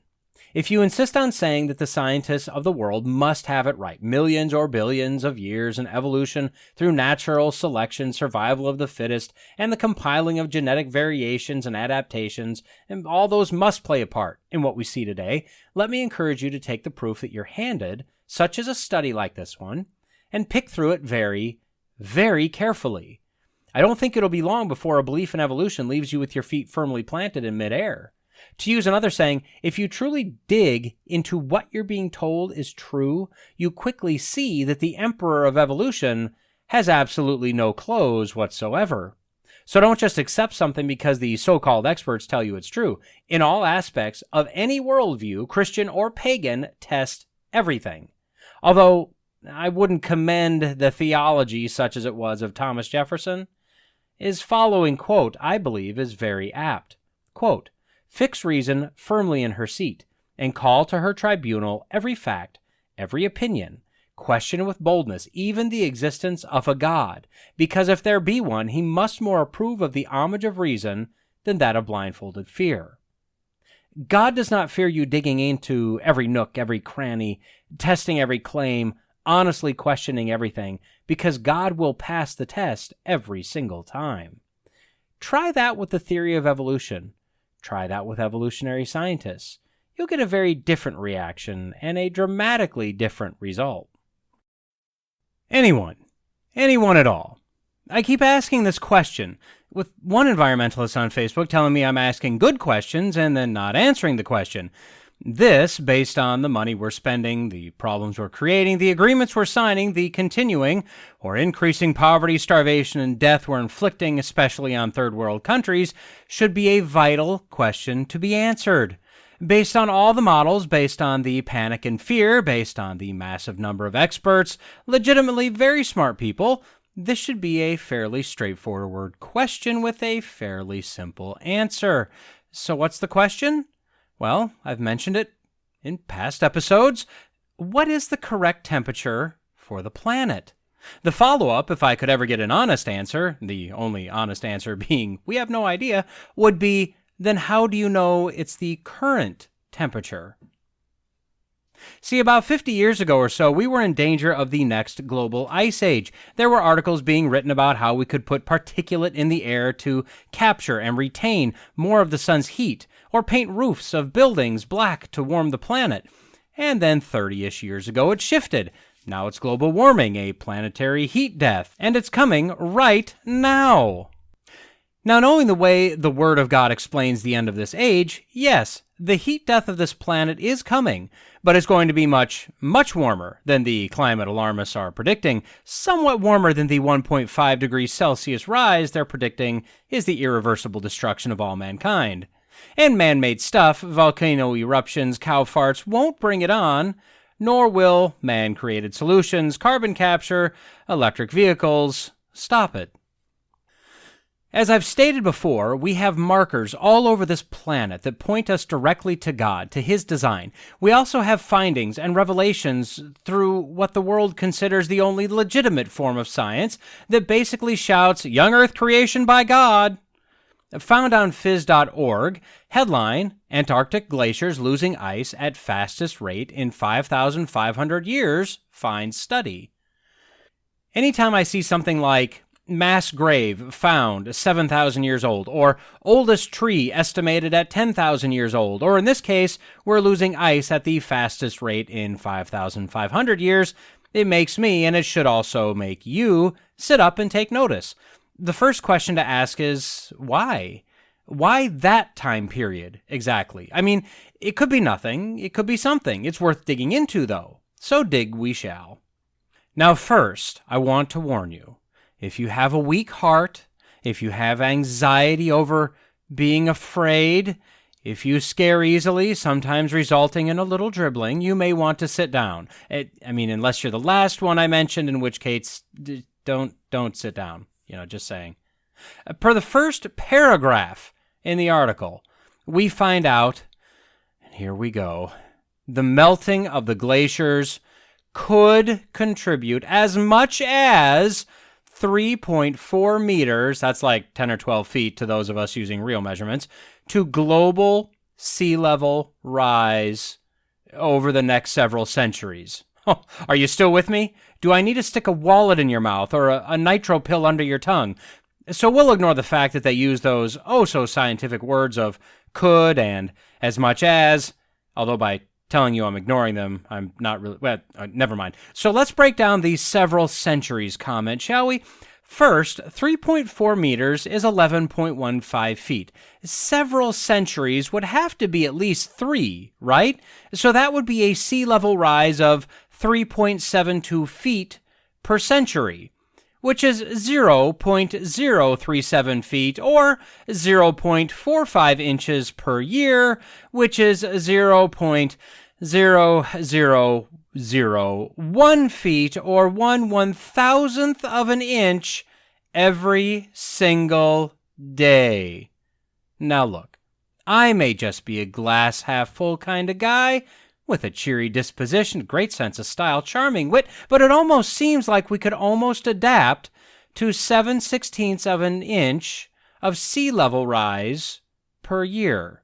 if you insist on saying that the scientists of the world must have it right, millions or billions of years in evolution through natural selection, survival of the fittest, and the compiling of genetic variations and adaptations, and all those must play a part in what we see today, let me encourage you to take the proof that you're handed, such as a study like this one, and pick through it very, very carefully. I don't think it'll be long before a belief in evolution leaves you with your feet firmly planted in midair. To use another saying, if you truly dig into what you're being told is true, you quickly see that the emperor of evolution has absolutely no clothes whatsoever. So don't just accept something because the so-called experts tell you it's true. In all aspects of any worldview, Christian or pagan, test everything. Although I wouldn't commend the theology such as it was of Thomas Jefferson, his following quote, I believe, is very apt. Quote, "Fix reason firmly in her seat, and call to her tribunal every fact, every opinion, question with boldness even the existence of a God, because if there be one, he must more approve of the homage of reason than that of blindfolded fear." God does not fear you digging into every nook, every cranny, testing every claim, honestly questioning everything, because God will pass the test every single time. Try that with the theory of evolution. Try that with evolutionary scientists. You'll get a very different reaction and a dramatically different result. Anyone at all. I keep asking this question, with one environmentalist on Facebook telling me I'm asking good questions and then not answering the question. This based on the money we're spending, the problems we're creating, the agreements we're signing, the continuing or increasing poverty, starvation, and death we're inflicting, especially on third world countries, should be a vital question to be answered. Based on all the models, based on the panic and fear, based on the massive number of experts, legitimately very smart people, this should be a fairly straightforward question with a fairly simple answer. So what's the question? Well, I've mentioned it in past episodes. What is the correct temperature for the planet? The follow-up, if I could ever get an honest answer, the only honest answer being we have no idea, would be, then how do you know it's the current temperature? See, about 50 years ago or so, we were in danger of the next global ice age. There were articles being written about how we could put particulate in the air to capture and retain more of the sun's heat, or paint roofs of buildings black to warm the planet. And then 30-ish years ago, it shifted. Now it's global warming, a planetary heat death, and it's coming right now. Now, knowing the way the Word of God explains the end of this age, yes, the heat death of this planet is coming, but it's going to be much, much warmer than the climate alarmists are predicting, somewhat warmer than the 1.5 degrees Celsius rise they're predicting is the irreversible destruction of all mankind. And man-made stuff, volcano eruptions, cow farts, won't bring it on, nor will man-created solutions, carbon capture, electric vehicles, stop it. As I've stated before, we have markers all over this planet that point us directly to God, to His design. We also have findings and revelations through what the world considers the only legitimate form of science that basically shouts, "Young Earth creation by God." Found on phys.org, headline, Antarctic glaciers losing ice at fastest rate in 5,500 years, finds study. Anytime I see something like mass grave found 7,000 years old, or oldest tree estimated at 10,000 years old, or in this case, we're losing ice at the fastest rate in 5,500 years, it makes me, and it should also make you, sit up and take notice. The first question to ask is, why? Why that time period, exactly? I mean, it could be nothing, it could be something. It's worth digging into, though. So dig we shall. Now first, I want to warn you. If you have a weak heart, if you have anxiety over being afraid, if you scare easily, sometimes resulting in a little dribbling, you may want to sit down. Unless you're the last one I mentioned, in which case, don't sit down. Just saying. Per the first paragraph in the article, we find out, and here we go, the melting of the glaciers could contribute as much as 3.4 meters, that's like 10 or 12 feet to those of us using real measurements, to global sea level rise over the next several centuries. Oh, are you still with me? Do I need to stick a wallet in your mouth or a nitro pill under your tongue? So we'll ignore the fact that they use those oh-so-scientific words of could and as much as, although by telling you I'm ignoring them, I'm not really, well, never mind. So let's break down these several centuries comment, shall we? First, 3.4 meters is 11.15 feet. Several centuries would have to be at least 3, right? So that would be a sea level rise of 3.72 feet per century, which is 0.037 feet, or 0.45 inches per year, which is 0.0001 feet, or 1/1000th of an inch every single day. Now look, I may just be a glass half full kind of guy, with a cheery disposition, great sense of style, charming wit, but it almost seems like we could almost adapt to 7/16 of an inch of sea level rise per year.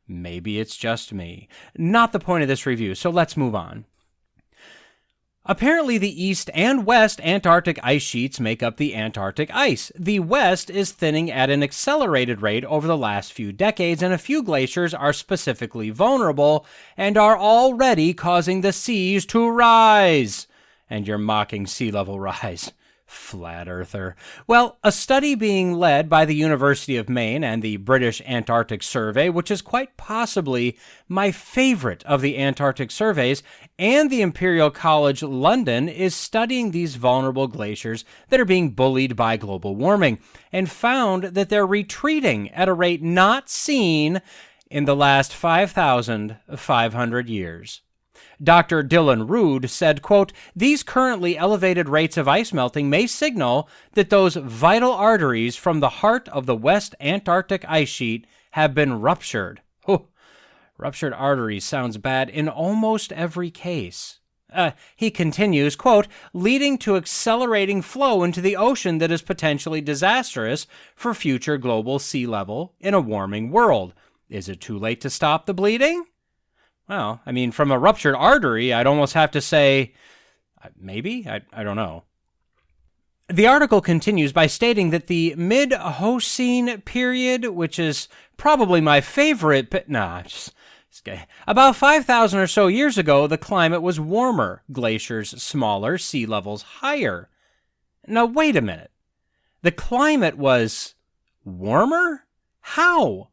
Maybe it's just me. Not the point of this review, so let's move on. Apparently, the east and west Antarctic ice sheets make up the Antarctic ice. The west is thinning at an accelerated rate over the last few decades, and a few glaciers are specifically vulnerable and are already causing the seas to rise. And you're mocking sea level rise. Flat earther. Well, a study being led by the University of Maine and the British Antarctic Survey, which is quite possibly my favorite of the Antarctic surveys, and the Imperial College London is studying these vulnerable glaciers that are being bullied by global warming, and found that they're retreating at a rate not seen in the last 5,500 years. Dr. Dylan Rood said, quote, "These currently elevated rates of ice melting may signal that those vital arteries from the heart of the West Antarctic ice sheet have been ruptured." Oh, ruptured arteries sounds bad in almost every case. He continues, quote, "leading to accelerating flow into the ocean that is potentially disastrous for future global sea level in a warming world. Is it too late to stop the bleeding? Well, I mean, from a ruptured artery, I'd almost have to say, maybe? I don't know. The article continues by stating that the mid-Holocene period, which is probably my favorite, but about 5,000 or so years ago, the climate was warmer, glaciers smaller, sea levels higher. Now, wait a minute. The climate was warmer? How?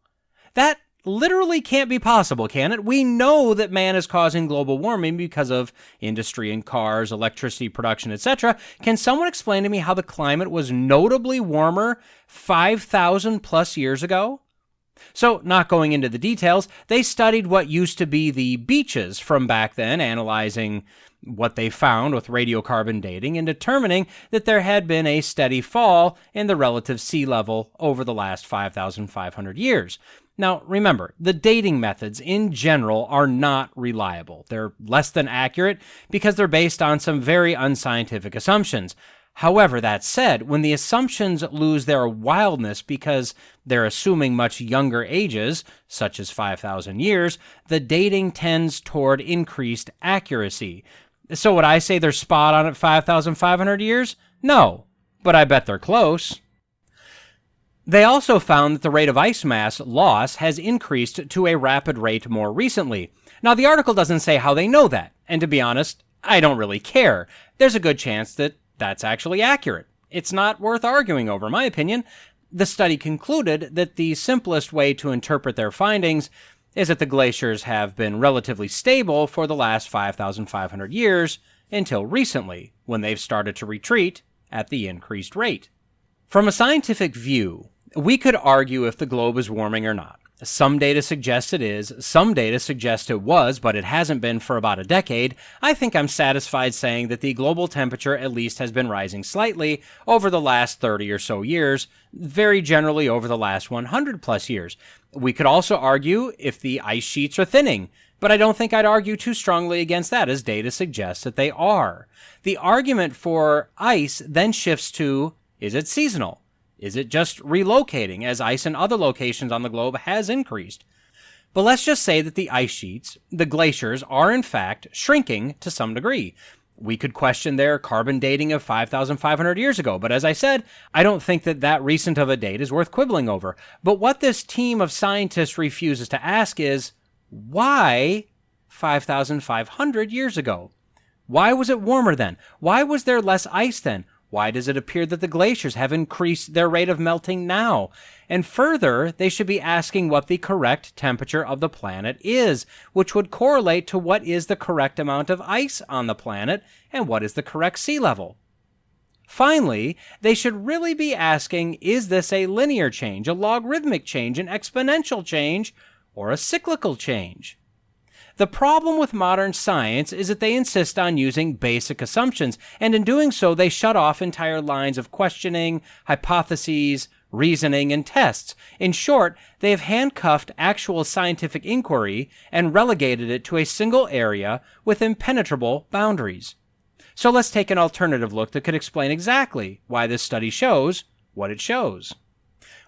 That literally can't be possible, can it? We know that man is causing global warming because of industry and cars, electricity production, etc. Can someone explain to me how the climate was notably warmer 5,000 plus years ago? So, not going into the details, they studied what used to be the beaches from back then, analyzing what they found with radiocarbon dating and determining that there had been a steady fall in the relative sea level over the last 5,500 years. Now, remember, the dating methods in general are not reliable. They're less than accurate because they're based on some very unscientific assumptions. However, that said, when the assumptions lose their wildness because they're assuming much younger ages, such as 5,000 years, the dating tends toward increased accuracy. So would I say they're spot on at 5,500 years? No, but I bet they're close. They also found that the rate of ice mass loss has increased to a rapid rate more recently. Now, the article doesn't say how they know that, and to be honest, I don't really care. There's a good chance that that's actually accurate. It's not worth arguing over, in my opinion. The study concluded that the simplest way to interpret their findings is that the glaciers have been relatively stable for the last 5,500 years until recently, when they've started to retreat at the increased rate. From a scientific view, we could argue if the globe is warming or not. Some data suggests it is, some data suggest it was, but it hasn't been for about a decade. I think I'm satisfied saying that the global temperature at least has been rising slightly over the last 30 or so years, very generally over the last 100 plus years. We could also argue if the ice sheets are thinning. But I don't think I'd argue too strongly against that, as data suggests that they are. The argument for ice then shifts to, is it seasonal? Is it just relocating, as ice in other locations on the globe has increased? But let's just say that the ice sheets, the glaciers, are in fact shrinking to some degree. We could question their carbon dating of 5,500 years ago, but as I said, I don't think that recent of a date is worth quibbling over. But what this team of scientists refuses to ask is, why 5,500 years ago? Why was it warmer then? Why was there less ice then? Why does it appear that the glaciers have increased their rate of melting now? And further, they should be asking what the correct temperature of the planet is, which would correlate to what is the correct amount of ice on the planet and what is the correct sea level. Finally, they should really be asking, is this a linear change, a logarithmic change, an exponential change, or a cyclical change? The problem with modern science is that they insist on using basic assumptions, and in doing so, they shut off entire lines of questioning, hypotheses, reasoning, and tests. In short, they have handcuffed actual scientific inquiry and relegated it to a single area with impenetrable boundaries. So let's take an alternative look that could explain exactly why this study shows what it shows.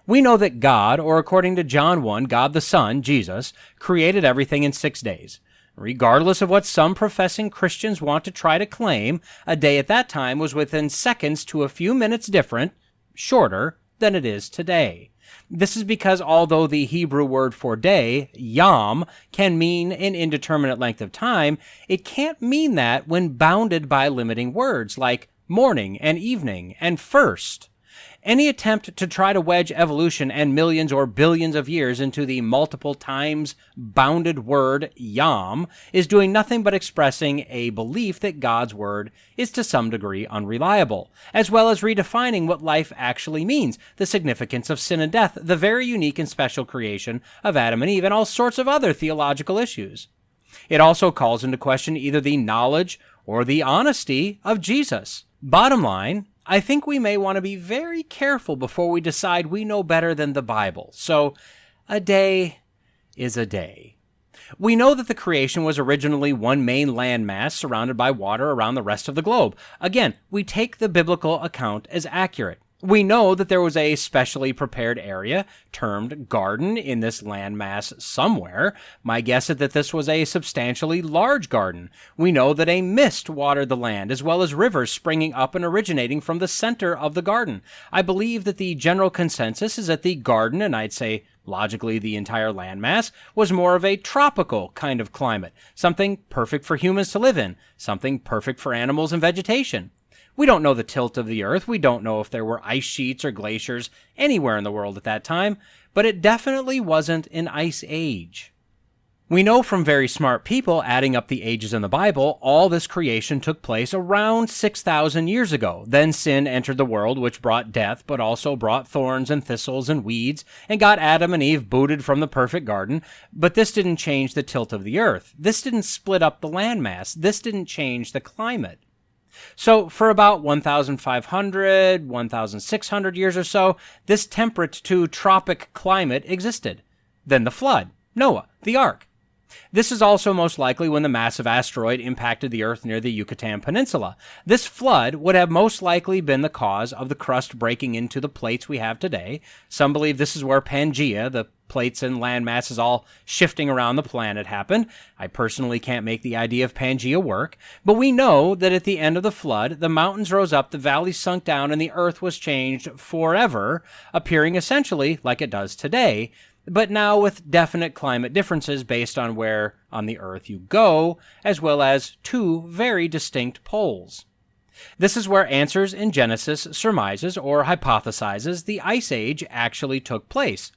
We know that God, or according to John 1, God the Son, Jesus, created everything in 6 days. Regardless of what some professing Christians want to try to claim, a day at that time was within seconds to a few minutes different, shorter, than it is today. This is because although the Hebrew word for day, yom, can mean an indeterminate length of time, it can't mean that when bounded by limiting words like morning and evening and first. Any attempt to try to wedge evolution and millions or billions of years into the multiple times bounded word yom is doing nothing but expressing a belief that God's word is to some degree unreliable, as well as redefining what life actually means, the significance of sin and death, the very unique and special creation of Adam and Eve, and all sorts of other theological issues. It also calls into question either the knowledge or the honesty of Jesus. Bottom line, I think we may want to be very careful before we decide we know better than the Bible. So, a day is a day. We know that the creation was originally one main landmass surrounded by water around the rest of the globe. Again, we take the biblical account as accurate. We know that there was a specially prepared area, termed garden, in this landmass somewhere. My guess is that this was a substantially large garden. We know that a mist watered the land, as well as rivers springing up and originating from the center of the garden. I believe that the general consensus is that the garden, and I'd say logically the entire landmass, was more of a tropical kind of climate, something perfect for humans to live in, something perfect for animals and vegetation. We don't know the tilt of the Earth. We don't know if there were ice sheets or glaciers anywhere in the world at that time, but it definitely wasn't an ice age. We know from very smart people adding up the ages in the Bible, all this creation took place around 6,000 years ago. Then sin entered the world, which brought death, but also brought thorns and thistles and weeds, and got Adam and Eve booted from the perfect garden. But this didn't change the tilt of the Earth. This didn't split up the landmass. This didn't change the climate. So for about 1,500, 1,600 years or so, this temperate to tropic climate existed. Then the flood, Noah, the ark. This is also most likely when the massive asteroid impacted the Earth near the Yucatan Peninsula. This flood would have most likely been the cause of the crust breaking into the plates we have today. Some believe this is where Pangea, the plates and land masses all shifting around the planet, happened. I personally can't make the idea of Pangea work, but we know that at the end of the flood, the mountains rose up, the valleys sunk down, and the Earth was changed forever, appearing essentially like it does today, but now with definite climate differences based on where on the Earth you go, as well as two very distinct poles. This is where Answers in Genesis surmises or hypothesizes the Ice Age actually took place.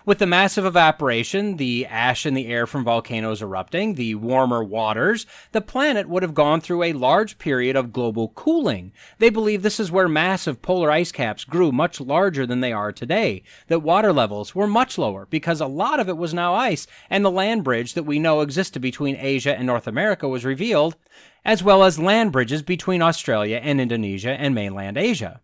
With the massive evaporation, the ash in the air from volcanoes erupting, the warmer waters, the planet would have gone through a large period of global cooling. They believe this is where massive polar ice caps grew much larger than they are today, that water levels were much lower because a lot of it was now ice, and the land bridge that we know existed between Asia and North America was revealed, as well as land bridges between Australia and Indonesia and mainland Asia.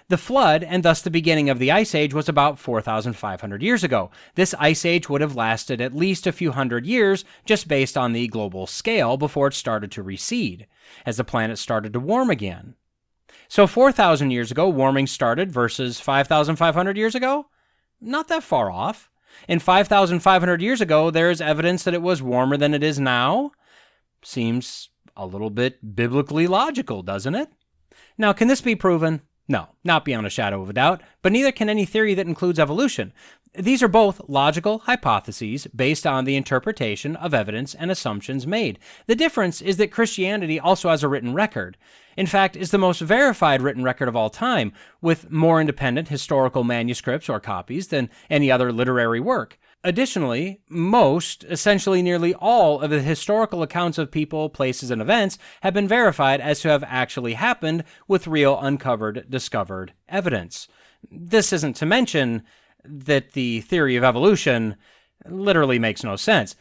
The flood, and thus the beginning of the Ice Age, was about 4,500 years ago. This Ice Age would have lasted at least a few hundred years, just based on the global scale, before it started to recede, as the planet started to warm again. So 4,000 years ago, warming started versus 5,500 years ago? Not that far off. And 5,500 years ago, there is evidence that it was warmer than it is now? Seems a little bit biblically logical, doesn't it? Now, can this be proven? No, not beyond a shadow of a doubt, but neither can any theory that includes evolution. These are both logical hypotheses based on the interpretation of evidence and assumptions made. The difference is that Christianity also has a written record. In fact, is the most verified written record of all time, with more independent historical manuscripts or copies than any other literary work. Additionally, essentially nearly all of the historical accounts of people, places, and events have been verified as to have actually happened with real discovered evidence. This isn't to mention that the theory of evolution literally makes no sense.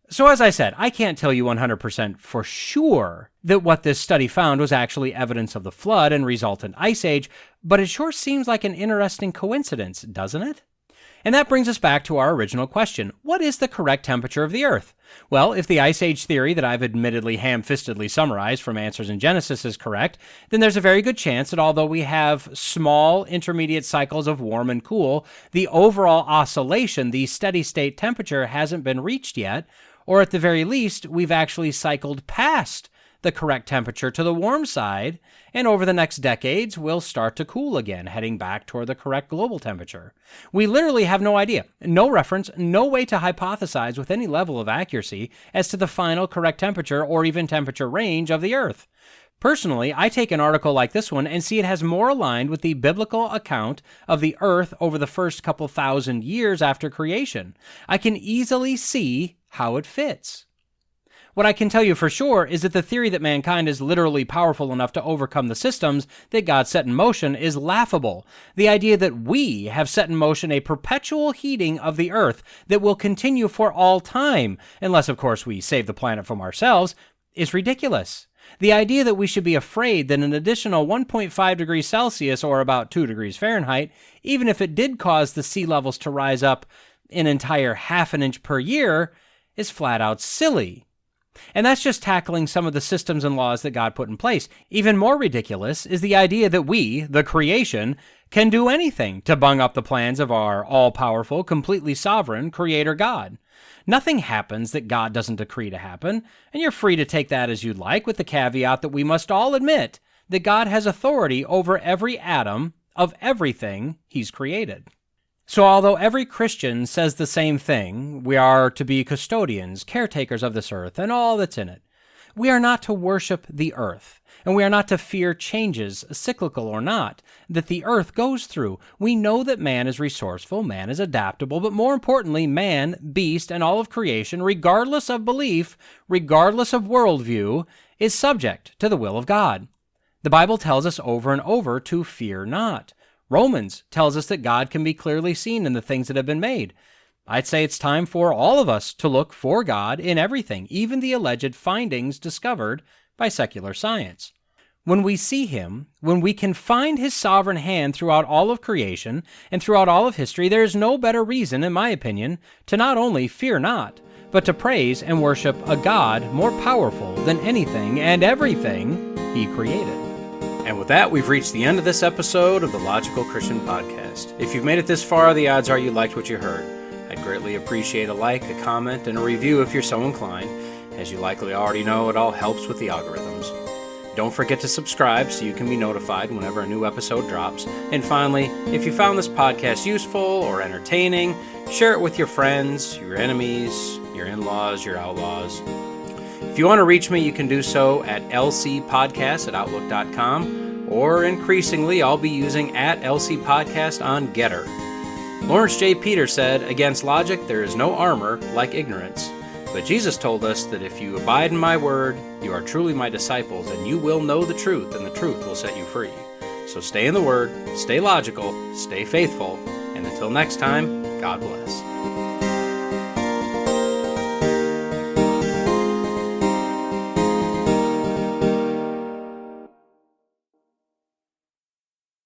So as I said, I can't tell you 100% for sure that what this study found was actually evidence of the flood and resultant ice age, but it sure seems like an interesting coincidence, doesn't it? And that brings us back to our original question. What is the correct temperature of the Earth? Well, if the Ice Age theory that I've admittedly ham-fistedly summarized from Answers in Genesis is correct, then there's a very good chance that although we have small intermediate cycles of warm and cool, the overall oscillation, the steady-state temperature, hasn't been reached yet, or at the very least, we've actually cycled past the correct temperature to the warm side, and over the next decades, we'll start to cool again, heading back toward the correct global temperature. We literally have no idea, no reference, no way to hypothesize with any level of accuracy as to the final correct temperature or even temperature range of the Earth. Personally, I take an article like this one and see it has more aligned with the biblical account of the Earth over the first couple thousand years after creation. I can easily see how it fits. What I can tell you for sure is that the theory that mankind is literally powerful enough to overcome the systems that God set in motion is laughable. The idea that we have set in motion a perpetual heating of the Earth that will continue for all time, unless of course we save the planet from ourselves, is ridiculous. The idea that we should be afraid that an additional 1.5 degrees Celsius, or about 2 degrees Fahrenheit, even if it did cause the sea levels to rise up an entire half an inch per year, is flat out silly. And that's just tackling some of the systems and laws that God put in place. Even more ridiculous is the idea that we, the creation, can do anything to bung up the plans of our all-powerful, completely sovereign Creator God. Nothing happens that God doesn't decree to happen, and you're free to take that as you'd like, with the caveat that we must all admit that God has authority over every atom of everything He's created. So although every Christian says the same thing, we are to be custodians, caretakers of this earth and all that's in it, we are not to worship the earth, and we are not to fear changes, cyclical or not, that the earth goes through. We know that man is resourceful, man is adaptable, but more importantly, man, beast, and all of creation, regardless of belief, regardless of worldview, is subject to the will of God. The Bible tells us over and over to fear not. Romans tells us that God can be clearly seen in the things that have been made. I'd say it's time for all of us to look for God in everything, even the alleged findings discovered by secular science. When we see Him, when we can find His sovereign hand throughout all of creation and throughout all of history, there is no better reason, in my opinion, to not only fear not, but to praise and worship a God more powerful than anything and everything He created. And with that, we've reached the end of this episode of the Logical Christian Podcast. If you've made it this far, the odds are you liked what you heard. I'd greatly appreciate a like, a comment, and a review if you're so inclined. As you likely already know, it all helps with the algorithms. Don't forget to subscribe so you can be notified whenever a new episode drops. And finally, if you found this podcast useful or entertaining, share it with your friends, your enemies, your in-laws, your outlaws. If you want to reach me, you can do so at lcpodcast@outlook.com, or increasingly, I'll be using @lcpodcast on Getter. Lawrence J. Peter said, "Against logic there is no armor like ignorance. But Jesus told us that if you abide in my word, you are truly my disciples, and you will know the truth, and the truth will set you free." So stay in the word, stay logical, stay faithful, and until next time, God bless.